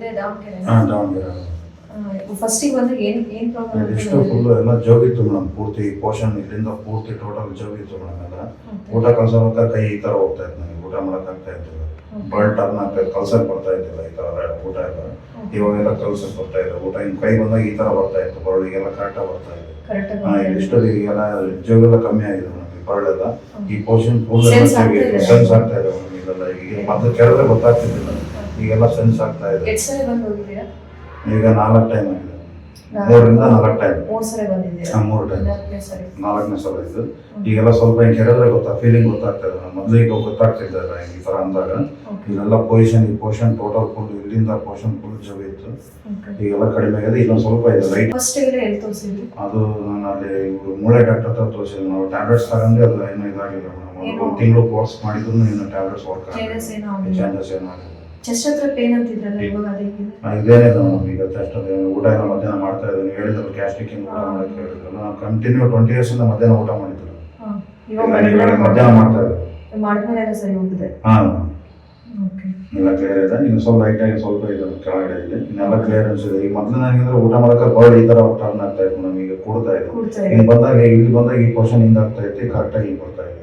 ಇದೇ ದಾವಣಗೆರೆ. ದಾವಣಗೆರೆ. ಫಸ್ಟಿಗೆ ಬಂದಾಗ ಏನು ಪ್ರಾಬ್ಲಮ್ ಇಷ್ಟು ಫುಲ್ಲು ಎಲ್ಲ ಜೋಗಿತ್ತು ಮೇಡಮ್, ಪೂರ್ತಿ ಪೋಷನ್ ಇಲ್ಲಿಂದ ಪೂರ್ತಿ ಟೋಟಲ್ ಜೋಗಿತ್ತು ಮೇಡಮ್. ಎಲ್ಲ ಊಟ ಕಲ್ಸೋಬೇಕಾದ್ರೆ ಕೈ ಈ ಥರ ಹೋಗ್ತಾ ಇತ್ತು, ನನಗೆ ಊಟ ಮಾಡೋಕ್ಕಾಗ್ತಾ ಇದ್ದಿಲ್ಲ, ಬರ್ಡ್ ಟರ್ನ್ ಆಗ್ತಾ ಇತ್ತು, ಕಲ್ಸಕ್ಕೆ ಬರ್ತಾ ಇದ್ದಿಲ್ಲ ಈ ಥರ ಊಟ ಎಲ್ಲ. ಇವಾಗೆಲ್ಲ ಕಲ್ಸಕ್ಕೆ ಬರ್ತಾ ಇದೆ ಊಟ, ಹಿಂಗೆ ಕೈ ಬಂದಾಗ ಈ ಥರ ಬರ್ತಾ ಇತ್ತು, ಬರಳಿಗೆಲ್ಲ ಕರೆಕ್ಟಾಗಿ ಬರ್ತಾ ಇದೆ. ಇಷ್ಟು ಈಗೆಲ್ಲ ಜೋಗೆಲ್ಲ ಕಮ್ಮಿ ಆಗಿದೆ ಮೇಡಮ್, ಈ ಬರಳೆಲ್ಲ ಈ ಪೋಷನ್ ಫುಲ್ ಸೆನ್ಸ್ ಆಗ್ತಾ ಇದೆ ಮೇಡಮ್. ಇದೆಲ್ಲ ಈಗ ಮೊದಲು ಕೆಳಗೆ ಗೊತ್ತಾಗ್ತಿದ್ದಿಲ್ಲ, ಈಗೆಲ್ಲ ಸೆನ್ಸ್ ಆಗ್ತಾ ಇದೆ. ಈಗ 4 ಟೈಮ್ ಆಗಿದೆ, 3ರಿಂದ 4 ಟೈಮ್. 3 ಸಲ ಬಂದಿದ್ದೀರಾ? 3 ಟೈಮ್, 4ನೇ ಸಲ ಇದು. ಈಗೆಲ್ಲ ಸ್ವಲ್ಪ ಹಿಂಗೆ ಕೆರೆದ್ರೆ ಫೀಲಿಂಗ್ ಗೊತ್ತಾಗ್ತಾ ಇದೆ. ಮೊದಲು ಈಗ ಗೊತ್ತಾಗ್ತಿದ್ದಲ್ಲ ಈ ಥರ ಅಂದಾಗ. ಇಲ್ಲೆಲ್ಲ ಪೋಷನ್ ಟೋಟಲ್ ಫುಲ್, ಇಲ್ಲಿಂದ ಪೋಷನ್ ಫುಲ್ ಜೋಗಿತ್ತು, ಈಗೆಲ್ಲ ಕಡಿಮೆ ಆಗಿದೆ. ಇನ್ನೊಂದು ಸ್ವಲ್ಪ ಇದೆ ಲೈಟ್. ಅದು ನಾನು ಅಲ್ಲಿ ಮೂಳೆ ಡಾಕ್ಟರ್ ಹತ್ರ ತೋರಿಸಿದ್ವಿ ನಾವು. ಟ್ಯಾಬ್ಲೆಟ್ಸ್ ತಗೊಂಡು ಅದು ಏನೂ ಇದಾಗಿಲ್ಲ ಮೇಡಮ್. 1 ತಿಂಗಳು ಕೋರ್ಸ್ ಮಾಡಿದ್ರು ಇನ್ನೂ ಟ್ಯಾಬ್ಲೆಟ್ಸ್ ವರ್ಕ್ ಆಗಿಲ್ಲ, ಚೇಂಜಸ್ ಏನೂ ಆಗಿಲ್ಲ. ಚೆಸ್ಟ್ ಹತ್ರ ಪೇನ್ ಅಂತಿದ್ರಲ್ಲ, ಇವಾಗ ಅದೇನಿದೆ? ಇದೇನಿಲ್ಲ ಮೇಡಮ್, ಈಗ ಚೆಸ್ಟ್ ಊಟ ಎಲ್ಲ ಮಧ್ಯಾಹ್ನ ಮಾಡ್ತಾ ಇದ್ದೀನಿ. ಹೇಳಿದ್ರು ಗ್ಯಾಸ್ಟ್ರಿಕ್ ಊಟ ಮಾಡೋಕ್ಕೆ ಹೇಳಿದ್ರು. ನಾನು ಕಂಟಿನ್ಯೂ 20 ಇಯರ್ಸಿಂದ ಮಧ್ಯಾಹ್ನ ಊಟ ಮಾಡಿದ್ರು, ಮಧ್ಯಾಹ್ನ ಮಾಡ್ತಾ ಇದ್ದೆ. ಮಾಡಿದ್ಮೇಲೆ ಸರಿ ಹೋಗಿದೆ? ಹಾಂ, ಎಲ್ಲ ಕ್ಲಿಯರ್ ಇದೆ. ಇನ್ನು ಸ್ವಲ್ಪ ಲೈಟಾಗಿ ಸ್ವಲ್ಪ ಇದೆ ಕೆಳಗಡೆ ಇದೆ, ಇನ್ನೆಲ್ಲ ಕ್ಲಿಯರೆನ್ಸ್ ಇದೆ. ಈಗ ಮೊದಲು ನನಗೆ ಊಟ ಮಾಡೋಕೆ ಬರ್ಡ್ ಈ ಥರ ಟರ್ನ್ ಆಗ್ತಾ ಇತ್ತು ಮೇಡಮ್, ಈಗ ಕೂಡ್ತಾ ಇದೆ. ಈಗ ಬಂದಾಗ ಇಲ್ಲಿ ಬಂದಾಗ ಈ ಪೋಷನ್ ಹಿಂಗೆ ಆಗ್ತಾ ಇತ್ತು, ಕರೆಕ್ಟಾಗಿ ಬರ್ತಾ ಇದೆ.